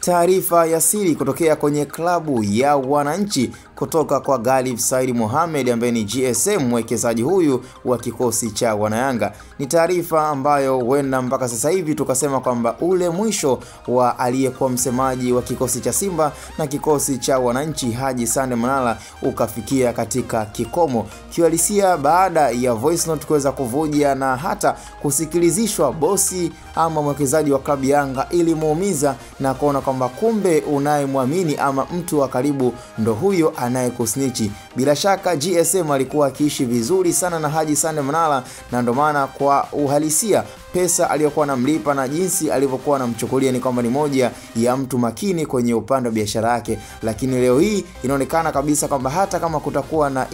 taarifa ya siri kutokea kwenye klabu ya Wananchi kutoka kwa Galif Said Mohamed ambaye ni GSM, mwekezaji huyu wa kikosi cha Wanayanga. Ni taarifa ambayo huenda mpaka sasa hivi tukasema kwamba ule mwisho wa aliyekuwa msemaji wa kikosi cha Simba na kikosi cha Wananchi Haji Sande Manara ukafikia katika kikomo. Kiuhalisia, baada ya voice note kuweza kuvuja na hata kusikilizishwa, bosi ama mwekezaji wa klabu Yanga ili muumiza na kuona kwamba kumbe unayemwamini ama mtu wa karibu ndo huyo anayekusnichi. Bila shaka GSM alikuwa akiishi vizuri sana na Haji Sande Manara, na ndo maana kwa uhalisia pesa aliyokuwa anamlipa na jinsi alivyokuwa anamchukulia ni kwamba ni moja ya mtu makini kwenye upande wa biashara yake. Lakini leo hii inaonekana kabisa kwamba hata kama kutakuwa na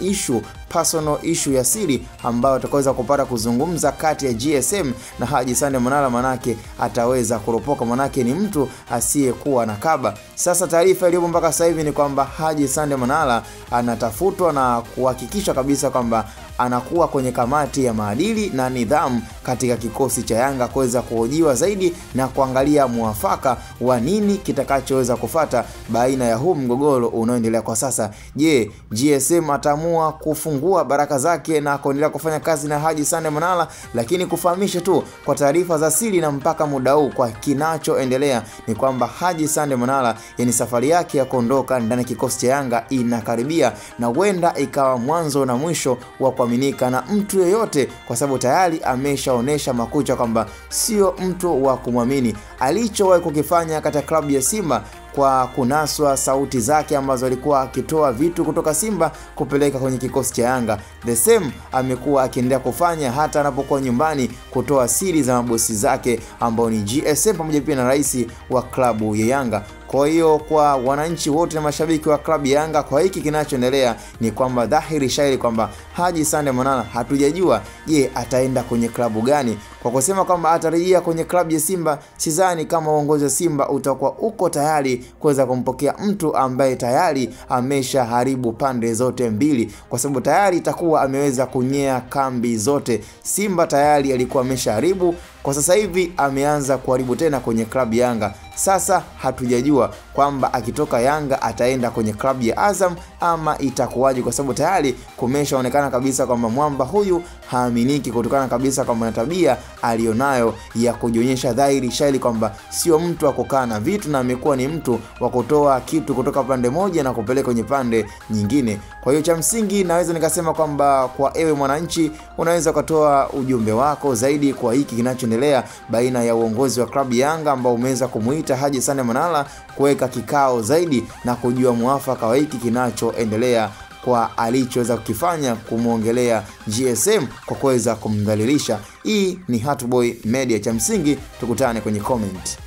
personal issue ya siri ambayo atakaweza kupata kuzungumza kati ya GSM na Haji Sande Manara, manake ataweza kuropoka, manake ni mtu asiyekuwa na kaba. Sasa taarifa iliyopo mpaka sasa hivi ni kwamba Haji Sande Manara anatafutwa na kuhakikisha kabisa kwamba anakuwa kwenye kamati ya maadili na nidhamu katika kikosi cha Yanga kuweza kuhojiwa zaidi na kuangalia muafaka wa nini kitakachoweza kufata baina ya huu mgogoro unaoendelea kwa sasa. Je, GSM ataamua kufungua baraka zake na kuendelea kufanya kazi na Haji Sande Manara? Lakini kufahamisha tu kwa taarifa za siri na mpaka muda huu kwa kinachoendelea ni kwamba Haji Sande Manara, yani safari yake ya kuondoka ndani ya kikosi cha Yanga inakaribia, na huenda ikawa mwanzo na mwisho wa kuaminika na mtu yeyote, kwa sababu tayari ameshaonesha makucha kwamba sio mtu wa kumwamini. Alichowahi kukifanya katika klabu ya Simba kwa kunaswa sauti zake ambazo alikuwa akitoa vitu kutoka Simba kupeleka kwenye kikosi cha Yanga, the same amekuwa akiendelea kufanya hata anapokuwa nyumbani, kutoa siri za mabosi zake ambao ni GSM pamoja pia na rais wa klabu ya Yanga. Kwa hiyo kwa wananchi wote na mashabiki wa klabu ya Yanga, kwa hiki kinachoendelea ni kwamba dhahiri shairi kwamba Haji Sande Manara hatujajua je ataenda kwenye klabu gani. Kwa kusema kwamba atarejea kwenye klabu ya Simba, sidhani kama uongozi wa Simba utakuwa uko tayari kuweza kumpokea mtu ambaye tayari ameshaharibu pande zote mbili, kwa sababu tayari itakuwa ameweza kunyea kambi zote. Simba tayari alikuwa ameshaharibu, kwa sasa hivi ameanza kuharibu tena kwenye klabu Yanga. Sasa hatujajua kwamba akitoka Yanga ataenda kwenye klabu ya Azam ama itakuwaje, kwa sababu tayari kumeshaonekana kabisa kwamba mwamba huyu haaminiki kutokana kabisa kwamba na tabia alionayo ya kujionyesha dhahiri shairi kwamba sio mtu wa kukaa na vitu, na amekuwa ni mtu wa kutoa kitu kutoka pande moja na kupeleka kwenye pande nyingine. Kwa hiyo cha msingi naweza nikasema kwamba kwa ewe mwananchi, unaweza kutoa ujumbe wako zaidi kwa hiki kinachoendelea baina ya uongozi wa klabu Yanga ambao umeweza kumuita Haji Sande Manara kuweka kikao zaidi na kujua muafaka wa hiki kinachoendelea kwa alichoweza kukifanya kumuongelea GSM kwa kuweza kumdhalilisha. Hii ni Hatboy Media, cha msingi tukutane kwenye comment.